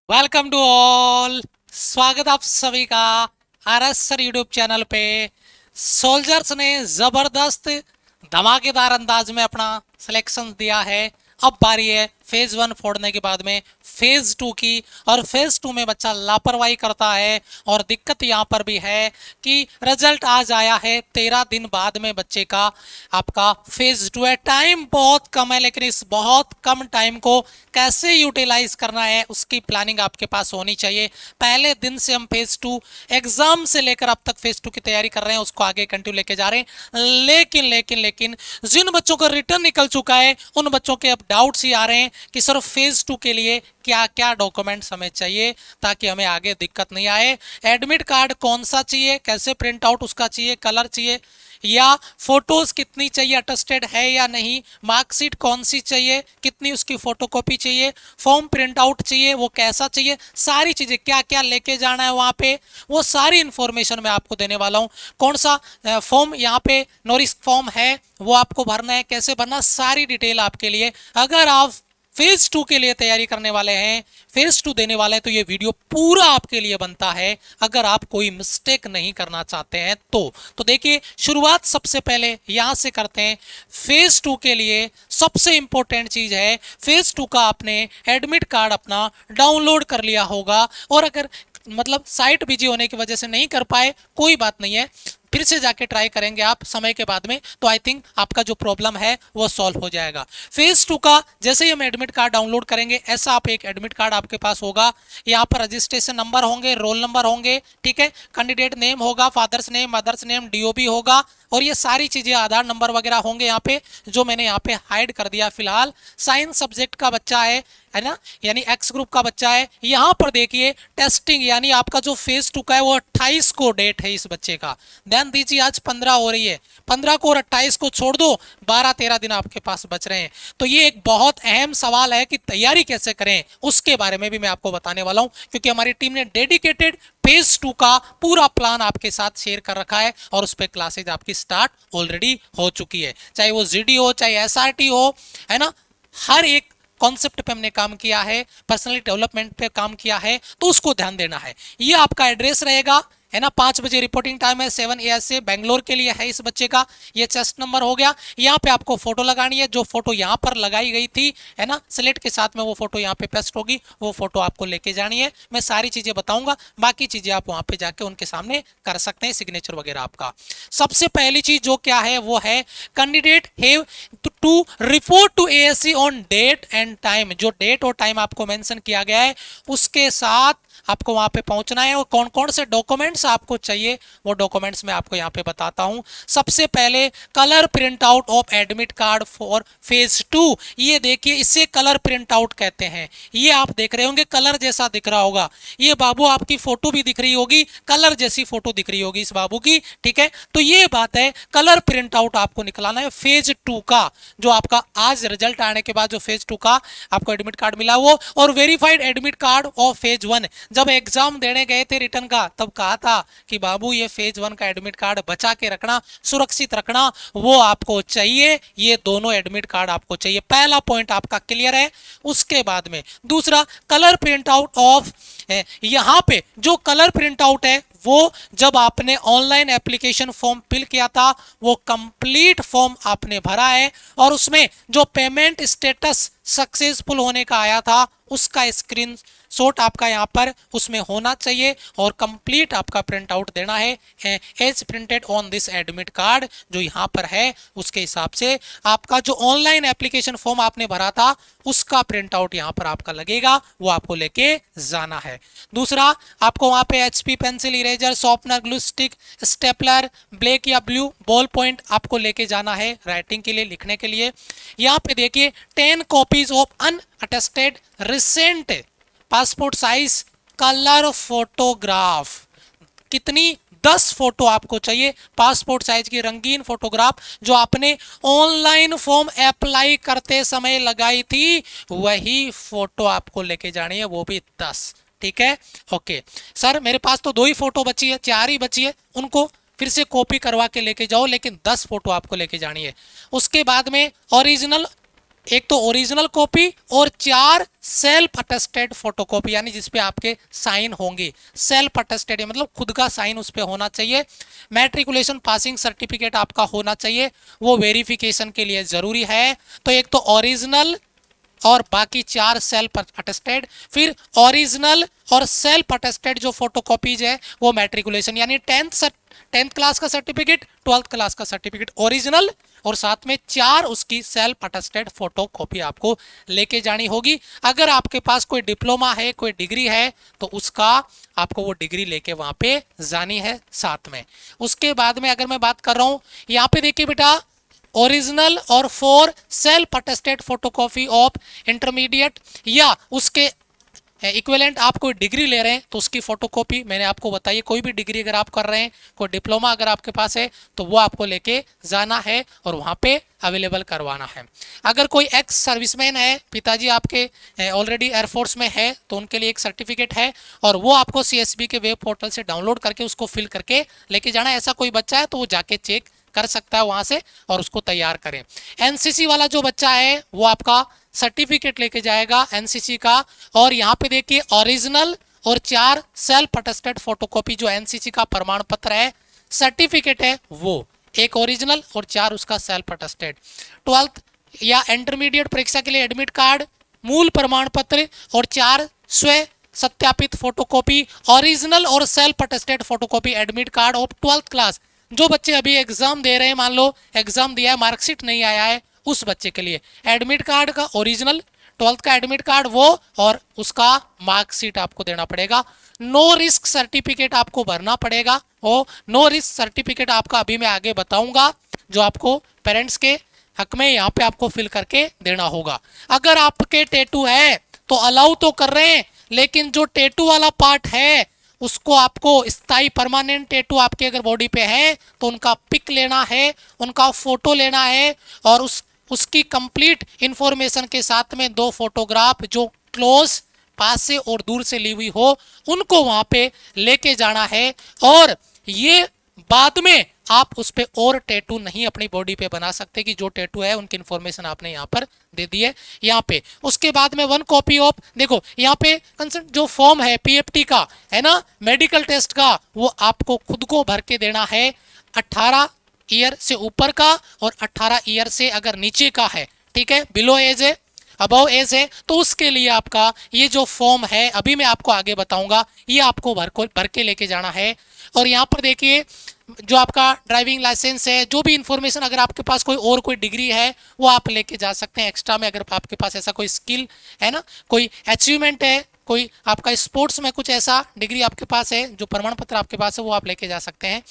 Welcome to all. स्वागत आप सभी का आरएस सर यूट्यूब चैनल पे। सोल्जर्स ने जबरदस्त धमाकेदार अंदाज में अपना सिलेक्शन दिया है। अब बारी है फेज 1 फोड़ने के बाद में फेज 2 की, और फेज 2 में बच्चा लापरवाही करता है। और दिक्कत यहाँ पर भी है कि रिजल्ट आज आया है 13 दिन बाद में बच्चे का। आपका फेज 2 है, टाइम बहुत कम है, लेकिन इस बहुत कम टाइम को कैसे यूटिलाइज करना है उसकी प्लानिंग आपके पास होनी चाहिए। पहले दिन से हम फेज 2 एग्जाम से लेकर अब तक फेज 2 की तैयारी कर रहे हैं, उसको आगे कंटिन्यू लेके जा रहे हैं। लेकिन जिन बच्चों का रिटर्न निकल चुका है उन बच्चों के अब डाउट्स ही आ रहे हैं कि सर फेज 2 के लिए क्या क्या डॉक्यूमेंट्स हमें चाहिए ताकि हमें आगे दिक्कत नहीं आए। एडमिट कार्ड कौन सा चाहिए, कैसे प्रिंट आउट उसका चाहिए, कलर चाहिए या फोटोज कितनी चाहिए, अटेस्टेड है या नहीं, मार्कशीट कौन सी चाहिए, कितनी उसकी फोटोकॉपी चाहिए, फॉर्म प्रिंट आउट चाहिए वो कैसा चाहिए, सारी चीजें क्या क्या लेके जाना है वहां पे, वो सारी इंफॉर्मेशन मैं आपको देने वाला हूं। कौन सा फॉर्म यहाँ पे नो रिस्क फॉर्म है वो आपको भरना है, कैसे भरना, सारी डिटेल आपके लिए। अगर आप फेज 2 के लिए तैयारी करने वाले हैं, फेज 2 देने वाले हैं, तो ये वीडियो पूरा आपके लिए बनता है अगर आप कोई मिस्टेक नहीं करना चाहते हैं तो देखिए, शुरुआत सबसे पहले यहां से करते हैं। फेज 2 के लिए सबसे इंपॉर्टेंट चीज है, फेज 2 का आपने एडमिट कार्ड अपना डाउनलोड कर लिया होगा। और अगर मतलब साइट बिजी होने की वजह से नहीं कर पाए, कोई बात नहीं है, फिर से जाके ट्राई करेंगे आप समय के बाद में, तो आई थिंक आपका जो प्रॉब्लम है वो सॉल्व हो जाएगा। फेज 2 का जैसे ही हम एडमिट कार्ड डाउनलोड करेंगे, ऐसा आप एक एडमिट कार्ड आपके पास होगा। यहाँ पर रजिस्ट्रेशन नंबर होंगे, रोल नंबर होंगे, ठीक है, कैंडिडेट नेम होगा, father's name, mother's name, DOB होगा, और ये सारी चीजें आधार नंबर वगैरह होंगे यहाँ पे, जो मैंने यहाँ पे हाइड कर दिया फिलहाल। साइंस सब्जेक्ट का बच्चा है ना, यानी एक्स ग्रुप का बच्चा है। यहाँ पर देखिए टेस्टिंग, यानी आपका जो फेज 2 का है वो 28 को डेट है इस बच्चे का। ध्यान दीजिए, आज 15 हो रही है, 15 को और 28 को छोड़ दो, 12-13 दिन आपके पास बच रहे हैं। तो ये एक बहुत अहम सवाल है कि तैयारी कैसे करें, उसके बारे में भी मैं आपको बताने वाला हूं, क्योंकि हमारी टीम ने डेडिकेटेड फेज 2 का पूरा प्लान आपके साथ शेयर कर रखा है, और उस पर क्लासेज आपकी स्टार्ट ऑलरेडी हो चुकी है। चाहे वो जीडी हो, चाहे एसआरटी हो, है ना, हर एक कॉन्सेप्ट पे हमने काम किया है, पर्सनली डेवलपमेंट पे काम किया है, तो उसको ध्यान देना है। ये आपका एड्रेस रहेगा, है ना, 5 बजे रिपोर्टिंग टाइम है, 7 AM से बेंगलोर के लिए है इस बच्चे का। ये चेस्ट नंबर हो गया। यहाँ पे आपको फोटो लगानी है, जो फोटो यहाँ पर लगाई गई थी, है ना, स्लेट के साथ में वो फोटो यहाँ पे पेस्ट होगी, वो फोटो आपको लेके जानी है। मैं सारी चीजें बताऊंगा, बाकी चीजें आप वहां पे जाके उनके सामने कर सकते हैं, सिग्नेचर वगैरह आपका। सबसे पहली चीज जो क्या है वो है, candidate have to report to ASC on date and time. जो डेट और टाइम आपको मेंशन किया गया है उसके साथ आपको वहां पे पहुंचना है। और कौन कौन से डॉक्यूमेंट्स आपको चाहिए वो डॉक्यूमेंट्स मैं आपको यहाँ पे बताता हूं। सबसे पहले colour print out of admit card for phase 2। ये देखिए, इसे कलर प्रिंट आउट कहते हैं। ये आप देख रहे होंगे, कलर जैसा दिख रहा होगा। ये बाबू आपकी फोटो भी दिख रही होगी, कलर जैसी फोटो दिख रही होगी इस बाबू की, ठीक है। तो ये बात है, कलर प्रिंट आउट आपको निकलाना है फेज 2 का, जो आपका आज रिजल्ट आने के बाद जो फेज 2 का आपको एडमिट कार्ड मिला वो, और verified admit card of phase 1। जब एग्जाम देने गए थे रिटर्न का, तब कहा था कि बाबू ये फेज 1 का एडमिट कार्ड बचा के रखना, सुरक्षित रखना, वो आपको चाहिए। ये दोनों एडमिट कार्ड आपको चाहिए। पहला पॉइंट आपका क्लियर है। उसके बाद में दूसरा, कलर प्रिंट आउट ऑफ, यहां पे जो कलर प्रिंट आउट है वो जब आपने ऑनलाइन एप्लीकेशन फॉर्म फिल किया था, वो कंप्लीट फॉर्म आपने भरा है, और उसमें जो पेमेंट स्टेटस सक्सेसफुल होने का आया था उसका स्क्रीन शॉट आपका यहाँ पर उसमें होना चाहिए, और कंप्लीट आपका प्रिंट आउट देना है as printed on this admit card, जो यहाँ पर है उसके हिसाब से आपका जो ऑनलाइन एप्लीकेशन फॉर्म आपने भरा था उसका प्रिंट आउट यहाँ पर आपका लगेगा, वो आपको लेके जाना है। दूसरा, आपको वहां पे HP pencil, eraser, sharpener, glue stick, stapler, black या ब्लू बॉल पॉइंट आपको लेके जाना है राइटिंग के लिए, लिखने के लिए। यहाँ पे देखिए 10 copies of unattested recent passport size colour photograph. कितनी? 10 फोटो आपको चाहिए, पासपोर्ट साइज की रंगीन फोटोग्राफ, जो आपने ऑनलाइन फॉर्म अप्लाई करते समय लगाई थी, वही फोटो आपको लेके जानी है, वो भी 10। ठीक है, ओके सर, मेरे पास तो 2 ही फोटो बची है, 4 ही बची है, उनको फिर से कॉपी करवा के लेके जाओ, लेकिन 10 फोटो आपको लेके जानी है। उसके बाद में ओरिजिनल, एक तो ओरिजिनल कॉपी और 4 सेल्फ अटेस्टेड फोटोकॉपी, यानी जिसपे आपके साइन होंगे। सेल्फ अटेस्टेड मतलब खुद का साइन उस पे होना चाहिए। मैट्रिकुलेशन पासिंग सर्टिफिकेट आपका होना चाहिए, वो वेरिफिकेशन के लिए जरूरी है। तो एक तो ओरिजिनल और बाकी 4 सेल्फ अटेस्टेड, फिर ओरिजिनल और सेल्फ अटेस्टेड जो फोटोकॉपीज है वो मैट्रिकुलेशन, यानी 10th क्लास का सर्टिफिकेट, 12th क्लास का सर्टिफिकेट ओरिजिनल, और साथ में 4 उसकी सेल्फ अटेस्टेड फोटोकॉपी आपको लेके जानी होगी। अगर आपके पास कोई डिप्लोमा है, कोई डिग्री है, तो उसका आपको वो डिग्री लेके वहां पे जानी है साथ में। उसके बाद में अगर मैं बात कर रहा हूं, यहाँ पे देखिए बेटा, ओरिजिनल और 4 self attested photocopy of intermediate या उसके इक्विवेलेंट। आप कोई डिग्री ले रहे हैं तो उसकी फोटोकॉपी, मैंने आपको बताई, कोई भी डिग्री अगर आप कर रहे हैं, कोई डिप्लोमा अगर आपके पास है, तो वो आपको लेके जाना है और वहाँ पे अवेलेबल करवाना है। अगर कोई एक्स सर्विसमैन है, पिताजी आपके ऑलरेडी एयरफोर्स में है, तो उनके लिए एक सर्टिफिकेट है और वो आपको CSB के वेब पोर्टल से डाउनलोड करके उसको फिल करके लेके जाना है। ऐसा कोई बच्चा है तो वो जाके चेक कर सकता है वहां से और उसको तैयार करें। एनसीसी वाला जो बच्चा है वो आपका सर्टिफिकेट लेके जाएगा एनसीसी का, और यहाँ पे देखिए ओरिजिनल और 4 सेल्फ अटेस्टेड फोटोकॉपी जो एनसीसी का प्रमाण पत्र है, सर्टिफिकेट है, वो एक ओरिजिनल और 4 उसका सेल्फ अटेस्टेड। 12th या इंटरमीडिएट परीक्षा के लिए एडमिट कार्ड, मूल प्रमाण पत्र और 4 स्व सत्यापित फोटोकॉपी, ओरिजिनल और self attested photocopy admit card of 12th class. जो बच्चे अभी एग्जाम दे रहे हैं, मान लो एग्जाम दिया है, मार्कशीट नहीं आया है, उस बच्चे के लिए एडमिट कार्ड का ओरिजिनल, 12th का एडमिट कार्ड वो, और उसका मार्कशीट आपको देना पड़ेगा। नो रिस्क सर्टिफिकेट आपको भरना पड़ेगा। वो नो रिस्क सर्टिफिकेट आपका अभी मैं आगे बताऊंगा, जो आपको पेरेंट्स के हक में यहाँ पे आपको फिल करके देना होगा। अगर आपके टैटू है तो अलाउ तो कर रहे हैं, लेकिन जो टैटू वाला पार्ट है उसको आपको स्थायी परमानेंट टैटू आपके अगर बॉडी पे है तो उनका पिक लेना है, उनका फोटो लेना है, और उसकी कंप्लीट इंफॉर्मेशन के साथ में 2 फोटोग्राफ जो क्लोज, पास से और दूर से ली हुई हो, उनको वहां पे लेके जाना है। और ये बाद में आप उस पे और टैटू नहीं अपनी बॉडी पे बना सकते, कि जो टैटू है उनकी इंफॉर्मेशन आपने यहाँ पर दे दी है यहाँ पे। उसके बाद में 1 कॉपी ऑफ, देखो यहाँ पे कंसर्न जो फॉर्म है PFT का है ना, मेडिकल टेस्ट का, वो आपको खुद को भर के देना है। 18 ईयर से ऊपर का और 18 ईयर से अगर नीचे का है, ठीक है, बिलो एज है, अबव एज है, तो उसके लिए आपका ये जो फॉर्म है, अभी मैं आपको आगे बताऊंगा, ये आपको भर के लेके जाना है। और यहाँ पर देखिए, जो आपका ड्राइविंग लाइसेंस है, जो भी इंफॉर्मेशन, अगर आपके पास कोई डिग्री है वो आप लेके जा सकते हैं एक्स्ट्रा में। अगर आपके पास ऐसा कोई स्किल है ना, कोई अचीवमेंट है, कोई आपका स्पोर्ट्स में कुछ ऐसा डिग्री आपके पास है, जो प्रमाण पत्र आपके पास है, वो आप लेके जा सकते हैं।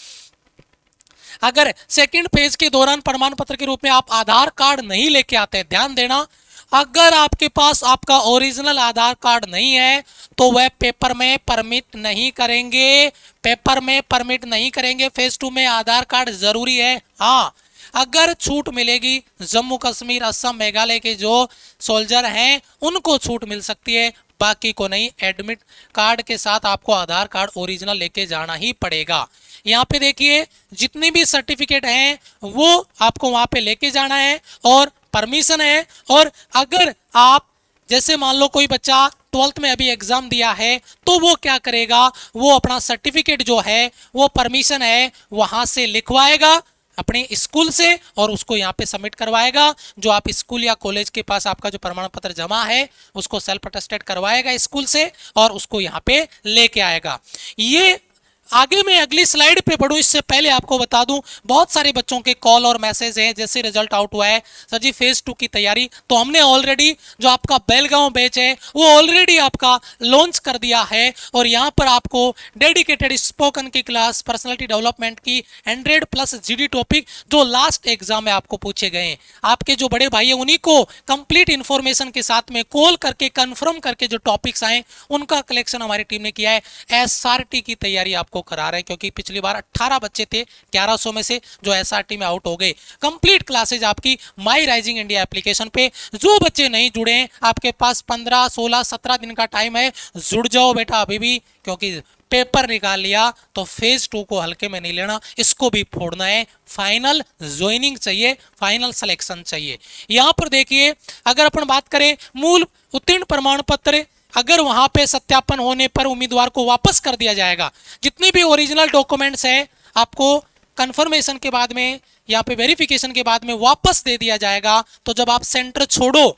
अगर सेकंड फेज के दौरान प्रमाण पत्र के रूप में आप आधार कार्ड नहीं लेके आते, ध्यान देना, अगर आपके पास आपका ओरिजिनल आधार कार्ड नहीं है तो वह पेपर में परमिट नहीं करेंगे, पेपर में परमिट नहीं करेंगे। फेज 2 में आधार कार्ड जरूरी है। हाँ, अगर छूट मिलेगी, जम्मू कश्मीर, असम, मेघालय के जो सोल्जर हैं उनको छूट मिल सकती है, बाकी को नहीं। एडमिट कार्ड के साथ आपको आधार कार्ड ओरिजिनल लेके जाना ही पड़ेगा। यहाँ पे देखिए, जितने भी सर्टिफिकेट हैं वो आपको वहां पे लेके जाना है, और परमिशन है। और अगर आप जैसे मान लो कोई बच्चा 12th में अभी एग्जाम दिया है, तो वो क्या करेगा, वो अपना सर्टिफिकेट जो है, वो परमिशन है, वहां से लिखवाएगा अपने स्कूल से और उसको यहाँ पे सबमिट करवाएगा। जो आप स्कूल या कॉलेज के पास आपका जो प्रमाण पत्र जमा है उसको सेल्फ अटेस्टेड करवाएगा स्कूल से और उसको यहाँ पे लेके आएगा। ये आगे मैं अगली स्लाइड पे पढ़ूं इससे पहले आपको बता दूं, बहुत सारे बच्चों के कॉल और मैसेज हैं, जैसे रिजल्ट आउट हुआ है, सर जी फेज 2 की तैयारी, तो हमने ऑलरेडी जो आपका बेलगांव बैच है वो ऑलरेडी आपका लॉन्च कर दिया है। और यहाँ पर आपको डेडिकेटेड स्पोकन की क्लास, पर्सनैलिटी डेवलपमेंट की 100+ GD टॉपिक जो लास्ट एग्जाम में आपको पूछे गए हैं, आपके जो बड़े भाई हैं उन्हीं को कंप्लीट इंफॉर्मेशन के साथ में कॉल करके कंफर्म करके जो टॉपिक्स आए उनका कलेक्शन हमारी टीम ने किया है। SRT की तैयारी आपको करा रहे हैं, क्योंकि पिछली बार 18 बच्चे थे 1100 में से जो एसआरटी में आउट हो गए। कंप्लीट क्लासेज आपकी माई राइजिंग इंडिया एप्लीकेशन पे। जो बच्चे नहीं जुड़े हैं, आपके पास 15, 16, 17 दिन का टाइम है, जुड़ जाओ बेटा अभी भी, क्योंकि पेपर निकाल लिया तो फेज 2 को हल्के में नहीं लेना, इसको भी फोड़ना है। फाइनल ज्वाइनिंग चाहिए, फाइनल सिलेक्शन चाहिए। यहां पर देखिए, अगर अपन बात करें मूल उत्तीर्ण प्रमाण पत्र, अगर वहां पे सत्यापन होने पर उम्मीदवार को वापस कर दिया जाएगा, जितनी भी ओरिजिनल डॉक्यूमेंट्स है आपको कंफर्मेशन के बाद में, यहाँ पे वेरिफिकेशन के बाद में वापस दे दिया जाएगा। तो जब आप सेंटर छोड़ो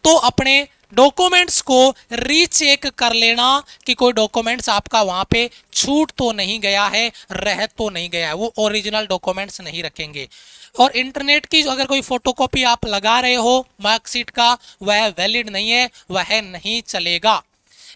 तो अपने डॉक्यूमेंट्स को रीचेक कर लेना कि कोई डॉक्यूमेंट्स आपका वहां पे छूट तो नहीं गया है, रह तो नहीं गया है, वो ओरिजिनल डॉक्यूमेंट्स नहीं रखेंगे। और इंटरनेट की अगर कोई फोटोकॉपी आप लगा रहे हो मार्कशीट का, वह वैलिड नहीं है, वह नहीं चलेगा।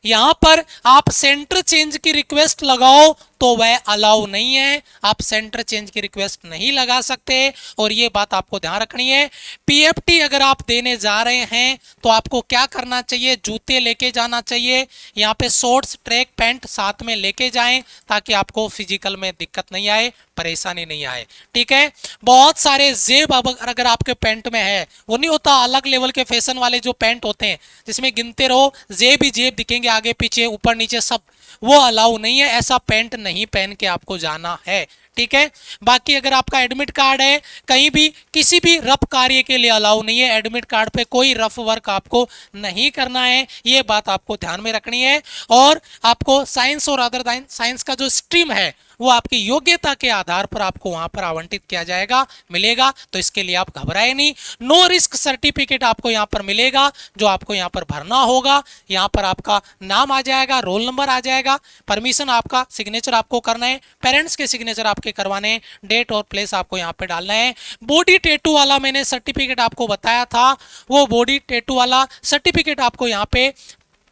यहां पर आप सेंटर चेंज की रिक्वेस्ट लगाओ तो वह अलाउ नहीं है, आप सेंटर चेंज की रिक्वेस्ट नहीं लगा सकते। और ये बात आपको ध्यान रखनी है। पीएफटी अगर आप देने जा रहे हैं तो आपको क्या करना चाहिए, जूते लेके जाना चाहिए, यहाँ पे शॉर्ट्स ट्रैक पैंट साथ में लेके जाएं, ताकि आपको फिजिकल में दिक्कत नहीं आए, परेशानी नहीं आए। ठीक है, बहुत सारे जेब अगर आपके पैंट में है, वो नहीं होता अलग लेवल के फैशन वाले जो पैंट होते हैं जिसमें गिनते रहो जेब ही जेब दिखेंगे, आगे पीछे ऊपर नीचे सब, वो अलाउ नहीं है। ऐसा पैंट नहीं पहन के आपको जाना है। ठीक है, बाकी अगर आपका एडमिट कार्ड है, कहीं भी किसी भी रफ कार्य के लिए अलाउ नहीं है, एडमिट कार्ड पे कोई रफ वर्क आपको नहीं करना है, ये बात आपको ध्यान में रखनी है। और आपको साइंस और अदर साइंस का जो स्ट्रीम है वो आपकी योग्यता के आधार पर आपको वहां पर आवंटित किया जाएगा, मिलेगा, तो इसके लिए आप घबराए नहीं। नो रिस्क सर्टिफिकेट आपको यहाँ पर मिलेगा, जो आपको यहाँ पर भरना होगा। यहाँ पर आपका नाम आ जाएगा, रोल नंबर आ जाएगा, परमिशन आपका, सिग्नेचर आपको करना है, पेरेंट्स के सिग्नेचर आपके करवाने हैं, डेट और प्लेस आपको यहाँ पे डालना है। बॉडी टैटू वाला मैंने सर्टिफिकेट आपको बताया था, वो बॉडी टैटू वाला सर्टिफिकेट आपको यहाँ पे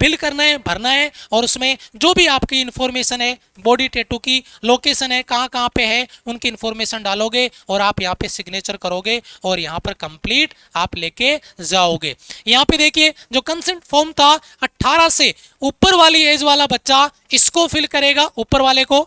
फिल करना है, भरना है, और उसमें जो भी आपकी इंफॉर्मेशन है, बॉडी टैटू की लोकेशन है, कहाँ कहाँ पे है, उनकी इंफॉर्मेशन डालोगे और आप यहाँ पे सिग्नेचर करोगे और यहाँ पर कंप्लीट आप लेके जाओगे। यहाँ पे देखिए, जो कंसेंट फॉर्म था 18 से ऊपर वाली एज वाला बच्चा इसको फिल करेगा, ऊपर वाले को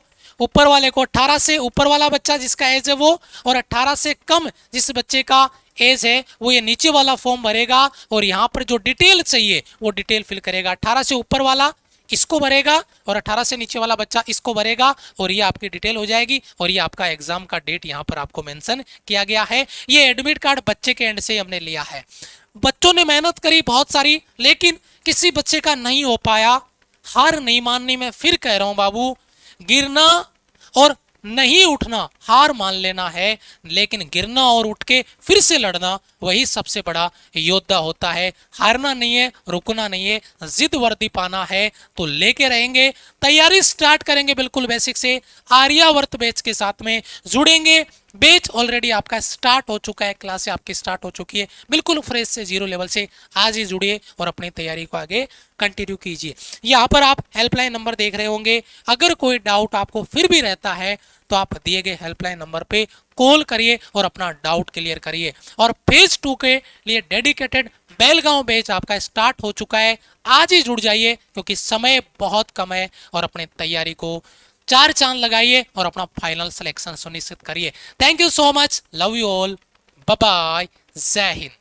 18 से ऊपर वाला बच्चा जिसका एज है वो, और 18 से कम जिस बच्चे का एज है वो ये नीचे वाला फॉर्म भरेगा, और यहाँ पर जो डिटेल चाहिए वो डिटेल फिल करेगा। 18 से ऊपर वाला इसको भरेगा और 18 से नीचे वाला बच्चा इसको भरेगा, और ये आपकी डिटेल हो जाएगी। और ये आपका एग्जाम का डेट यहाँ पर आपको मेंशन किया गया है। ये एडमिट कार्ड बच्चे के एंड से हमने लिया है। बच्चों ने मेहनत करी बहुत सारी, लेकिन किसी बच्चे का नहीं हो पाया। हार नहीं माननी, मैं फिर कह रहा हूं बाबू, गिरना और नहीं उठना हार मान लेना है, लेकिन गिरना और उठ के फिर से लड़ना वही सबसे बड़ा योद्धा होता है। हारना नहीं है, रुकना नहीं है, जिद वर्दी पाना है तो लेके रहेंगे। तैयारी स्टार्ट करेंगे बिल्कुल बेसिक से, आर्यावर्त बैच के साथ में जुड़ेंगे। बैच ऑलरेडी आपका स्टार्ट हो चुका है, क्लास आपकी स्टार्ट हो चुकी है, बिल्कुल फ्रेश से, जीरो लेवल से। आज ही जुड़िए और अपनी तैयारी को आगे कंटिन्यू कीजिए। यहाँ पर आप हेल्पलाइन नंबर देख रहे होंगे, अगर कोई डाउट आपको फिर भी रहता है तो आप दिए गए हेल्पलाइन नंबर पे कॉल करिए और अपना डाउट क्लियर करिए। और फेज 2 के लिए डेडिकेटेड बेलगांव बैच आपका स्टार्ट हो चुका है, आज ही जुड़ जाइए, क्योंकि समय बहुत कम है। और अपनी तैयारी को 4 चांद लगाइए और अपना फाइनल सिलेक्शन सुनिश्चित करिए। Thank you so much, love you all, bye bye, जय हिंद।